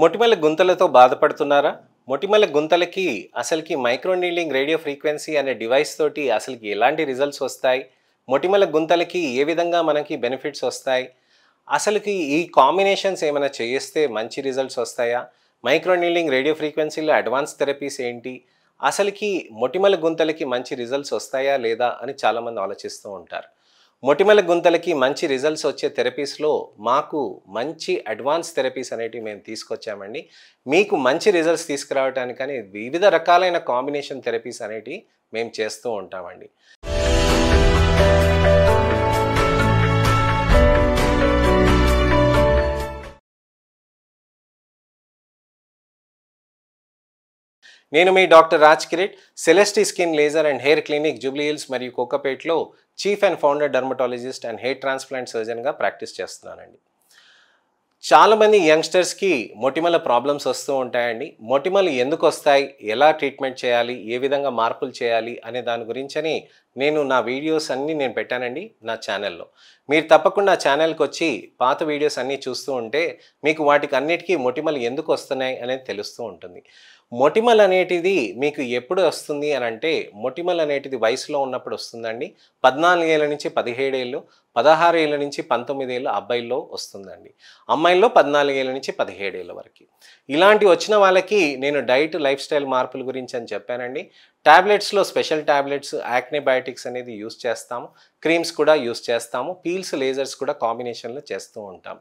మొటిమల గుంతలతో బాధపడుతున్నారా? మొటిమల గుంతలకి అసలుకి మైక్రో నీడ్లింగ్ రేడియో ఫ్రీక్వెన్సీ అనే డివైస్ తోటి అసలుకి ఎలాంటి రిజల్ట్స్ వస్తాయి? మొటిమల గుంతలకి ఏ విధంగా మనకి బెనిఫిట్స్ వస్తాయి? అసలుకి ఈ కాంబినేషన్స్ ఏమైనా చేస్తే మంచి రిజల్ట్స్ వస్తాయా? మైక్రో నీడ్లింగ్ రేడియో ఫ్రీక్వెన్సీలో అడ్వాన్స్ థెరపీస్ ఏంటి? అసలుకి మొటిమల గుంతలకి మంచి రిజల్ట్స్ వస్తాయా లేదా అని చాలామంది ఆలోచిస్తూ ఉంటారు. మొటిమల గుంతలకి మంచి రిజల్ట్స్ వచ్చే థెరపీస్లో మాకు మంచి అడ్వాన్స్ థెరపీస్ అనేటివి మేము తీసుకొచ్చామండి. మీకు మంచి రిజల్ట్స్ తీసుకురావడానికని వివిధ రకాలైన కాంబినేషన్ థెరపీస్ అనేటివి మేము చేస్తూ ఉంటామండి. నేను మీ doctor Raj Kireet, Celestee skin laser and hair clinic Jubilee Hills మరియు కోకాపేట్లో chief and founder dermatologist and hair transplant సర్జన్గా ప్రాక్టీస్ చేస్తున్నానండి. చాలామంది యంగ్స్టర్స్కి మొటిమల ప్రాబ్లమ్స్ వస్తూ ఉంటాయండి. మొటిమలు ఎందుకు వస్తాయి, ఎలా ట్రీట్మెంట్ చేయాలి, ఏ విధంగా మార్పులు చేయాలి అనే దాని గురించని నా వీడియోస్ అన్నీ నేను పెట్టానండి నా ఛానల్లో. మీరు తప్పకుండా ఆ ఛానల్కి వచ్చి పాత వీడియోస్ అన్నీ చూస్తూ ఉంటే మీకు వాటికి అన్నిటికీ మొటిమలు ఎందుకు వస్తున్నాయి అనేది తెలుస్తూ ఉంటుంది. మొటిమలు అనేటిది మీకు ఎప్పుడు వస్తుంది అని అంటే, మొటిమలు అనేటిది వయసులో ఉన్నప్పుడు వస్తుందండి. 14 ఏళ్ళ నుంచి 17 ఏళ్ళు, 16 ఏళ్ళ నుంచి 19 ఏళ్ళు అబ్బాయిల్లో వస్తుందండి. అమ్మాయిల్లో 14 ఏళ్ళ నుంచి 17 ఏళ్ళ వరకు. ఇలాంటి వచ్చిన వాళ్ళకి నేను డైట్ లైఫ్ స్టైల్ మార్పుల గురించి అని చెప్పానండి. టాబ్లెట్స్లో స్పెషల్ టాబ్లెట్స్, యాక్నే బయోటిక్స్ అనేది యూస్ చేస్తాము. క్రీమ్స్ కూడా యూస్ చేస్తాము. పీల్స్, లేజర్స్ కూడా కాంబినేషన్లో చేస్తూ ఉంటాం.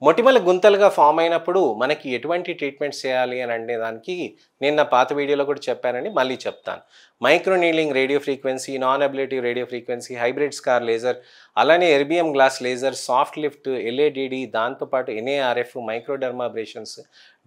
మొటిమల గుంతలుగా ఫామ్ అయినప్పుడు మనకి ఎటువంటి ట్రీట్మెంట్స్ చేయాలి అని అంటే దానికి నేను నా పాత వీడియోలో కూడా చెప్పానండి, మళ్ళీ చెప్తాను. Micro needling radio frequency, non ablative radio frequency, hybrid scar laser, అలానే erbium glass laser, soft lift, LADD, దాంతోపాటు ఎన్ఏఆర్ఎఫ్, మైక్రోడర్మాబ్రేషన్స్,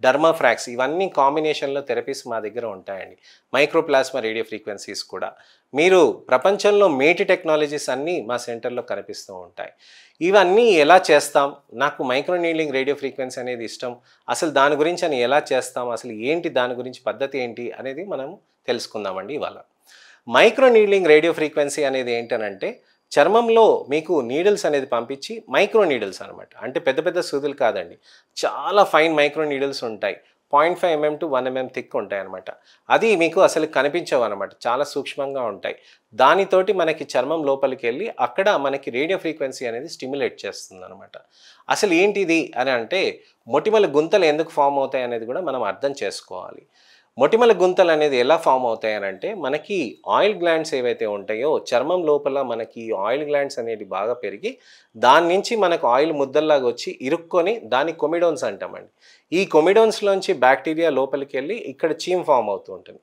డర్మాఫ్రాక్స్, ఇవన్నీ కాంబినేషన్లో థెరపీస్ మా దగ్గర ఉంటాయండి. మైక్రోప్లాస్మా రేడియో ఫ్రీక్వెన్సీస్ కూడా. మీరు ప్రపంచంలో మేటి టెక్నాలజీస్ అన్నీ మా సెంటర్లో కనిపిస్తూ ఉంటాయి. ఇవన్నీ ఎలా చేస్తాం? నాకు మైక్రో నీడ్లింగ్ రేడియో ఫ్రీక్వెన్సీ అనేది ఇష్టం. అసలు దాని గురించి అని ఎలా చేస్తాం, అసలు ఏంటి దాని గురించి పద్ధతి ఏంటి అనేది మనం తెలుసుకుందామండి ఇవాళ. మైక్రో నీడ్లింగ్ రేడియో ఫ్రీక్వెన్సీ అనేది ఏంటనంటే, చర్మంలో మీకు నీడిల్స్ అనేది పంపించి, మైక్రో నీడిల్స్ అనమాట. అంటే పెద్ద పెద్ద సూదులు కాదండి, చాలా ఫైన్ మైక్రో నీడిల్స్ ఉంటాయి. 0.5 mm to 1 mm థిక్ ఉంటాయి అనమాట. అది మీకు అసలు కనిపించవు అనమాట, చాలా సూక్ష్మంగా ఉంటాయి. దానితోటి మనకి చర్మం లోపలికి వెళ్ళి అక్కడ మనకి రేడియో ఫ్రీక్వెన్సీ అనేది స్టిమ్యులేట్ చేస్తుంది అనమాట. అసలు ఏంటిది అని అంటే, మొటిమల గుంతలు ఎందుకు ఫామ్ అవుతాయి అనేది కూడా మనం అర్థం చేసుకోవాలి. మొటిమల గుంతలు అనేది ఎలా ఫామ్ అవుతాయి అని అంటే, మనకి ఆయిల్ గ్లాండ్స్ ఏవైతే ఉంటాయో చర్మం లోపల మనకి ఆయిల్ గ్లాండ్స్ అనేది బాగా పెరిగి దాని నుంచి మనకు ఆయిల్ ముద్దల్లాగా వచ్చి ఇరుక్కొని దాన్ని కొమిడోన్స్ అంటామండి. ఈ కొమిడోన్స్లోంచి బ్యాక్టీరియా లోపలికి వెళ్ళి ఇక్కడ చీమ్ ఫామ్ అవుతూ ఉంటుంది.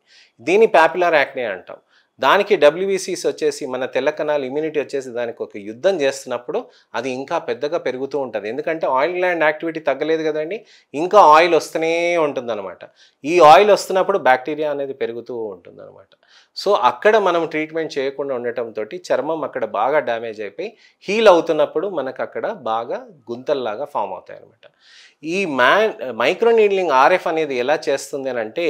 దీన్ని పాపులర్ యాక్నే అంటాం. దానికి డబ్ల్యూబీసీస్ వచ్చేసి, మన తెల్ల కణాలు ఇమ్యూనిటీ వచ్చేసి దానికి ఒక యుద్ధం చేస్తున్నప్పుడు అది ఇంకా పెద్దగా పెరుగుతూ ఉంటుంది. ఎందుకంటే ఆయిల్ గ్లాండ్ యాక్టివిటీ తగ్గలేదు కదండి, ఇంకా ఆయిల్ వస్తూనే ఉంటుందన్నమాట. ఈ ఆయిల్ వస్తున్నప్పుడు బ్యాక్టీరియా అనేది పెరుగుతూ ఉంటుందన్నమాట. సో అక్కడ మనం ట్రీట్మెంట్ చేయకుండా ఉండటంతో చర్మం అక్కడ బాగా డ్యామేజ్ అయిపోయి హీల్ అవుతున్నప్పుడు మనకు అక్కడ బాగా గుంతల్లాగా ఫామ్ అవుతాయి అన్నమాట. ఈ మైక్రో నీడ్లింగ్ ఆర్ఎఫ్ అనేది ఎలా చేస్తుంది అని అంటే,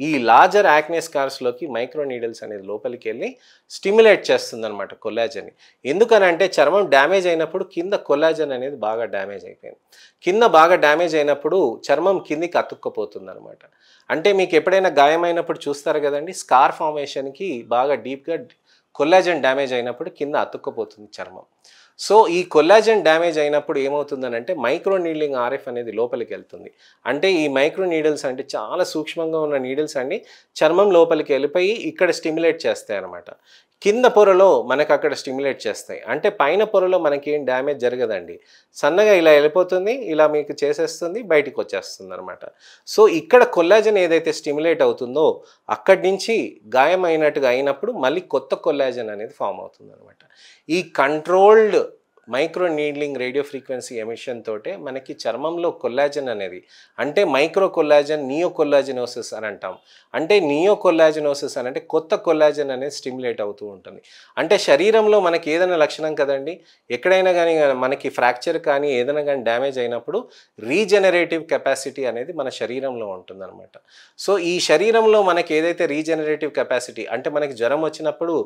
ఈ లార్జర్ యాక్నే స్కార్స్లోకి మైక్రో నీడిల్స్ అనేది లోపలికి వెళ్ళి స్టిమ్యులేట్ చేస్తుంది అనమాట కొల్లాజన్ని. ఎందుకనంటే చర్మం డ్యామేజ్ అయినప్పుడు కింద కొల్లాజన్ అనేది బాగా డ్యామేజ్ అయిపోయింది. కింద బాగా డ్యామేజ్ అయినప్పుడు చర్మం కిందికి అతుక్కపోతుంది అనమాట. అంటే మీకు ఎప్పుడైనా గాయమైనప్పుడు చూస్తారు కదండి, స్కార్ ఫార్మేషన్కి బాగా డీప్గా కొల్లాజన్ డ్యామేజ్ అయినప్పుడు కింద అతుక్కపోతుంది చర్మం. సో ఈ కొల్లాజన్ డ్యామేజ్ అయినప్పుడు ఏమవుతుందనంటే, మైక్రో నీడ్లింగ్ ఆర్ఎఫ్ అనేది లోపలికి వెళ్తుంది. అంటే ఈ మైక్రో నీడిల్స్ అంటే చాలా సూక్ష్మంగా ఉన్న నీడిల్స్ అండి, చర్మం లోపలికి వెళ్ళిపోయి ఇక్కడ స్టిమ్యులేట్ చేస్తాయి అన్నమాట. కింద పొరలో మనకు అక్కడ స్టిమ్యులేట్ చేస్తాయి. అంటే పైన పొరలో మనకి ఏం డ్యామేజ్ జరగదండి, సన్నగా ఇలా వెళ్ళిపోతుంది, ఇలా మీకు చేసేస్తుంది, బయటికి వచ్చేస్తుంది అనమాట. సో ఇక్కడ కొల్లాజన్ ఏదైతే స్టిమ్యులేట్ అవుతుందో అక్కడి నుంచి గాయం అయినట్టుగా అయినప్పుడు మళ్ళీ కొత్త కొల్లాజన్ అనేది ఫామ్ అవుతుంది అనమాట. ఈ controlled micro needling radio frequency emission తోటే మనకి చర్మంలో కొల్లాజన్ అనేది, అంటే మైక్రో కొల్లాజన్, నియో కొల్లాజినోసిస్ అని అంటాం. అంటే నియో కొల్లాజినోసిస్ అని అంటే కొత్త కొల్లాజన్ అనేది స్టిమ్యులేట్ అవుతూ ఉంటుంది. అంటే శరీరంలో మనకి ఏదైనా లక్షణం కదండి, ఎక్కడైనా కానీ మనకి ఫ్రాక్చర్ కానీ ఏదైనా కానీ డ్యామేజ్ అయినప్పుడు రీజనరేటివ్ కెపాసిటీ అనేది మన శరీరంలో ఉంటుందన్నమాట. సో ఈ శరీరంలో మనకి ఏదైతే రీజనరేటివ్ కెపాసిటీ, అంటే మనకి జ్వరం వచ్చినప్పుడు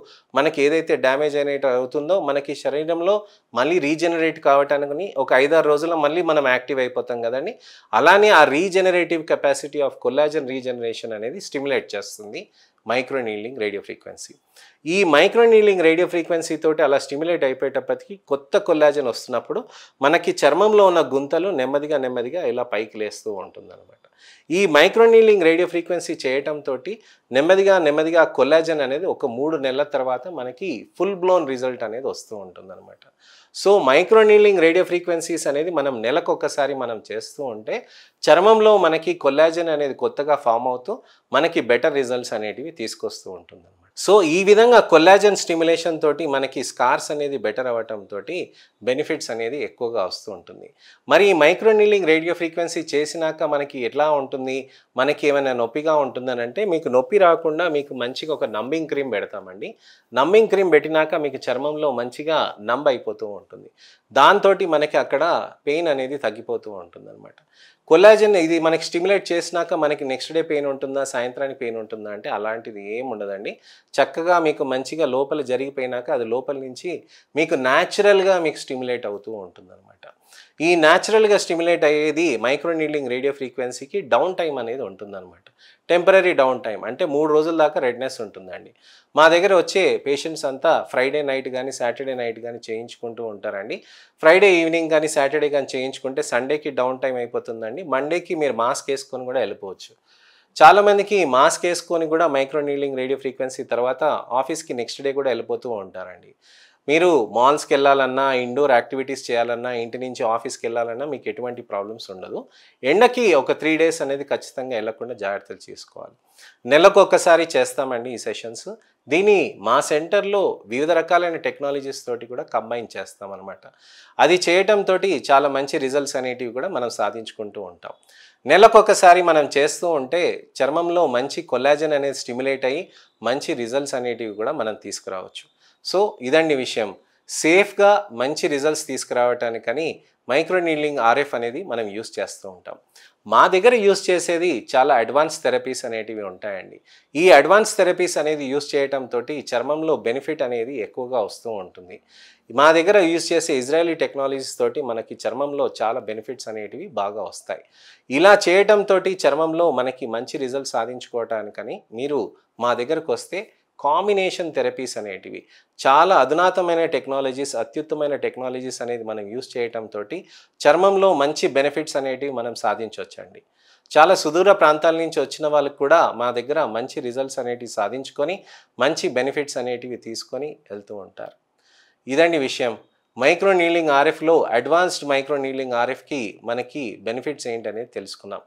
మనకి ఏదైతే డ్యామేజ్ అయినట్టు అవుతుందో మనకి శరీరంలో మళ్ళీ మళ్ళీ రీజనరేట్ కావటానికి ఒక 5-6 రోజుల్లో మళ్ళీ మనం యాక్టివ్ అయిపోతాం కదండి. అలానే ఆ regenerative capacity of collagen regeneration అనేది స్టిమ్యులేట్ చేస్తుంది మైక్రో నీడ్లింగ్ రేడియో ఫ్రీక్వెన్సీ. ఈ మైక్రో నీడ్లింగ్ రేడియో ఫ్రీక్వెన్సీ తోటి అలా స్టిమ్యులేట్ అయిపోయేటప్పటికి కొత్త కొల్లాజన్ వస్తున్నప్పుడు మనకి చర్మంలో ఉన్న గుంతలు నెమ్మదిగా ఇలా పైకి లేస్తూ ఉంటుందన్నమాట. ఈ మైక్రో నీడ్లింగ్ రేడియో ఫ్రీక్వెన్సీ చేయటంతో నెమ్మదిగా కొల్లాజన్ అనేది ఒక 3 నెలల తర్వాత మనకి ఫుల్ బ్లోన్ రిజల్ట్ అనేది వస్తూ ఉంటుందన్నమాట. So micro needling radio frequencies అనేది మనం నెలకొకసారి మనం చేస్తూ ఉంటే చర్మంలో మనకి కొల్లాజన్ అనేది కొత్తగా ఫామ్ అవుతూ మనకి బెటర్ రిజల్ట్స్ అనేటివి తీసుకొస్తూ ఉంటుందన్నమాట. సో ఈ విధంగా కొల్లాజన్ స్టిమ్యులేషన్ తోటి మనకి స్కార్స్ అనేది బెటర్ అవ్వటంతో బెనిఫిట్స్ అనేది ఎక్కువగా వస్తూ ఉంటుంది. మరి ఈ మైక్రో నీడ్లింగ్ రేడియో ఫ్రీక్వెన్సీ చేసినాక మనకి ఎట్లా ఉంటుంది, మనకి ఏమైనా నొప్పిగా ఉంటుందని అంటే మీకు నొప్పి రాకుండా మీకు మంచిగా ఒక నంబింగ్ క్రీమ్ పెడతామండి. నంబింగ్ క్రీమ్ పెట్టినాక మీకు చర్మంలో మంచిగా నంబ్ అయిపోతూ ఉంటుంది. దాంతో మనకి అక్కడ పెయిన్ అనేది తగ్గిపోతూ ఉంటుంది అనమాట. కొల్లాజన్ ఇది మనకి స్టిమ్యులేట్ చేసినాక మనకి నెక్స్ట్ డే పెయిన్ ఉంటుందా, సాయంత్రానికి పెయిన్ ఉంటుందా అంటే అలాంటిది ఏం ఉండదండి. చక్కగా మీకు మంచిగా లోపల జరిగిపోయినాక అది లోపల నుంచి మీకు న్యాచురల్గా మీకు స్టిమ్యులేట్ అవుతూ ఉంటుందన్నమాట. ఈ న్యాచురల్గా స్టిమ్యులేట్ అయ్యేది మైక్రో నీడ్లింగ్ రేడియో ఫ్రీక్వెన్సీకి డౌన్ టైం అనేది ఉంటుందన్నమాట. టెంపరీ డౌన్ టైం అంటే 3 రోజుల దాకా రెడ్నెస్ ఉంటుందండి. మా దగ్గర వచ్చే పేషెంట్స్ అంతా ఫ్రైడే నైట్ కానీ సాటర్డే నైట్ కానీ చేయించుకుంటూ ఉంటారండి. ఫ్రైడే ఈవినింగ్ కానీ సాటర్డే కానీ చేయించుకుంటే సండేకి డౌన్ టైం అయిపోతుందండి. మండేకి మీరు మాస్క్ వేసుకొని కూడా వెళ్ళిపోవచ్చు. చాలామందికి మాస్క్ వేసుకొని కూడా మైక్రో నీడ్లింగ్ రేడియో ఫ్రీక్వెన్సీ తర్వాత ఆఫీస్కి నెక్స్ట్ డే కూడా వెళ్ళిపోతూ ఉంటారండి. మీరు మాల్స్కి వెళ్ళాలన్నా, ఇండోర్ యాక్టివిటీస్ చేయాలన్నా, ఇంటి నుంచి ఆఫీస్కి వెళ్ళాలన్నా మీకు ఎటువంటి ప్రాబ్లమ్స్ ఉండదు. ఎండకి ఒక 3 డేస్ అనేది ఖచ్చితంగా వెళ్ళకుండా జాగ్రత్తలు తీసుకోవాలి. నెలకు ఒక్కసారి చేస్తామండి ఈ సెషన్స్. దీన్ని మా సెంటర్లో వివిధ రకాలైన టెక్నాలజీస్ తోటి కూడా కంబైన్ చేస్తామన్నమాట. అది చేయటంతో చాలా మంచి రిజల్ట్స్ అనేటివి కూడా మనం సాధించుకుంటూ ఉంటాం. నెలకొకసారి మనం చేస్తూ ఉంటే చర్మంలో మంచి కొల్లాజన్ అనేది స్టిమ్యులేట్ అయ్యి మంచి రిజల్ట్స్ అనేటివి కూడా మనం తీసుకురావచ్చు. సో ఇదండి విషయం. సేఫ్గా మంచి రిజల్ట్స్ తీసుకురావటానికని మైక్రో నీడ్లింగ్ ఆర్ఎఫ్ అనేది మనం యూస్ చేస్తూ ఉంటాం. మా దగ్గర యూస్ చేసేది చాలా అడ్వాన్స్ థెరపీస్ అనేటివి ఉంటాయండి. ఈ అడ్వాన్స్ థెరపీస్ అనేది యూస్ చేయటంతో చర్మంలో బెనిఫిట్ అనేది ఎక్కువగా వస్తూ ఉంటుంది. మా దగ్గర యూస్ చేసే ఇజ్రాయలీ టెక్నాలజీస్ తోటి మనకి చర్మంలో చాలా బెనిఫిట్స్ అనేటివి బాగా వస్తాయి. ఇలా చేయటంతో చర్మంలో మనకి మంచి రిజల్ట్ సాధించుకోవటానికని మీరు మా దగ్గరకు వస్తే కాంబినేషన్ థెరపీస్ అనేటివి చాలా అధునాతమైన టెక్నాలజీస్, అత్యుత్తమైన టెక్నాలజీస్ అనేది మనం యూస్ చేయటంతో చర్మంలో మంచి బెనిఫిట్స్ అనేటివి మనం సాధించవచ్చండి. చాలా సుదూర ప్రాంతాల నుంచి వచ్చిన వాళ్ళకి కూడా మా దగ్గర మంచి రిజల్ట్స్ అనేటివి సాధించుకొని మంచి బెనిఫిట్స్ అనేటివి తీసుకొని వెళ్తూ ఉంటారు. ఇదండి విషయం. మైక్రో నీడ్లింగ్ ఆర్ఎఫ్లో అడ్వాన్స్డ్ మైక్రో నీడ్లింగ్ ఆర్ఎఫ్కి మనకి బెనిఫిట్స్ ఏంటనేది తెలుసుకున్నాం.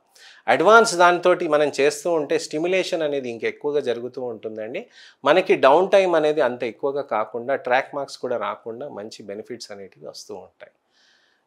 అడ్వాన్స్ దాంతో మనం చేస్తూ ఉంటే స్టిమ్యులేషన్ అనేది ఇంకెక్కువగా జరుగుతూ ఉంటుందండి. మనకి డౌన్ టైం అనేది అంత ఎక్కువగా కాకుండా ట్రాక్ మార్క్స్ కూడా రాకుండా మంచి బెనిఫిట్స్ అనేటివి వస్తూ ఉంటాయి.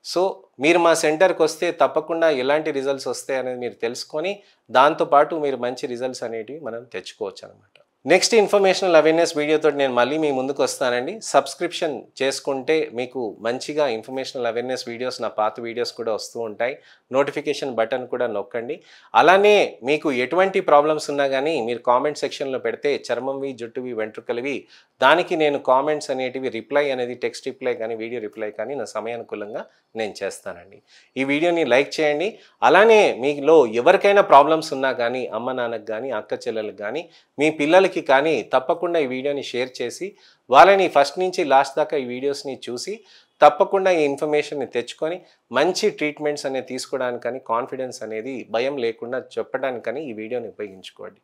సో మీరు మా సెంటర్కి వస్తే తప్పకుండా ఎలాంటి రిజల్ట్స్ వస్తాయి అనేది మీరు తెలుసుకొని దాంతోపాటు మీరు మంచి రిజల్ట్స్ అనేటివి మనం తెచ్చుకోవచ్చు అనమాట. నెక్స్ట్ ఇన్ఫర్మేషనల్ అవేర్నెస్ వీడియోతో నేను మళ్ళీ మీ ముందుకు వస్తానండి. సబ్స్క్రిప్షన్ చేసుకుంటే మీకు మంచిగా ఇన్ఫర్మేషనల్ అవేర్నెస్ వీడియోస్, నా పాత వీడియోస్ కూడా వస్తూ ఉంటాయి. నోటిఫికేషన్ బటన్ కూడా నొక్కండి. అలానే మీకు ఎటువంటి ప్రాబ్లమ్స్ ఉన్నా కానీ మీరు కామెంట్ సెక్షన్లో పెడితే చర్మంవి, జుట్టువి, వెంట్రుకలవి దానికి నేను కామెంట్స్ అనేటివి రిప్లై అనేది టెక్స్ట్ రిప్లై కానీ వీడియో రిప్లై కానీ నా సమయానుకూలంగా నేను చేస్తానండి. ఈ వీడియోని లైక్ చేయండి. అలానే మీలో ఎవరికైనా ప్రాబ్లమ్స్ ఉన్నా కానీ అమ్మ నాన్నకు కానీ అక్క చెల్లెలకు కానీ మీ పిల్లలకి కానీ తప్పకుండా ఈ వీడియోని షేర్ చేసి వాళ్ళని ఫస్ట్ నుంచి లాస్ట్ దాకా ఈ వీడియోస్ని చూసి తప్పకుండా ఈ ఇన్ఫర్మేషన్ని తెచ్చుకొని మంచి ట్రీట్మెంట్స్ అనేది తీసుకోవడానికని కాన్ఫిడెన్స్ అనేది భయం లేకుండా చెప్పడానికని ఈ వీడియోని ఉపయోగించుకోండి.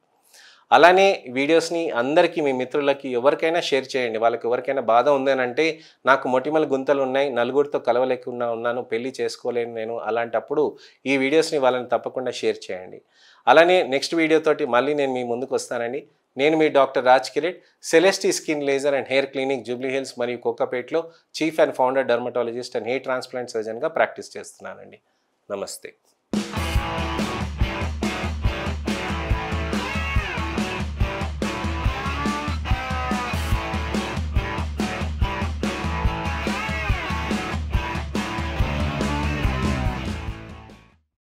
అలానే వీడియోస్ని అందరికీ మీ మిత్రులకి ఎవరికైనా షేర్ చేయండి. వాళ్ళకి ఎవరికైనా బాధ ఉందనంటే నాకు మొటిమల గుంతలు ఉన్నాయి, నలుగురితో కలవలేకుండా ఉన్నాను, పెళ్లి చేసుకోలేను నేను, అలాంటప్పుడు ఈ వీడియోస్ని వాళ్ళని తప్పకుండా షేర్ చేయండి. అలానే నెక్స్ట్ వీడియోతోటి మళ్ళీ నేను మీ ముందుకు వస్తానండి. నేను మీ doctor Raj Kireet, Celestee skin laser and hair clinic Jubilee Hills మరియు కోకాపేట్లో chief and founder dermatologist and hair transplant సర్జన్గా ప్రాక్టీస్ చేస్తున్నానండి. నమస్తే.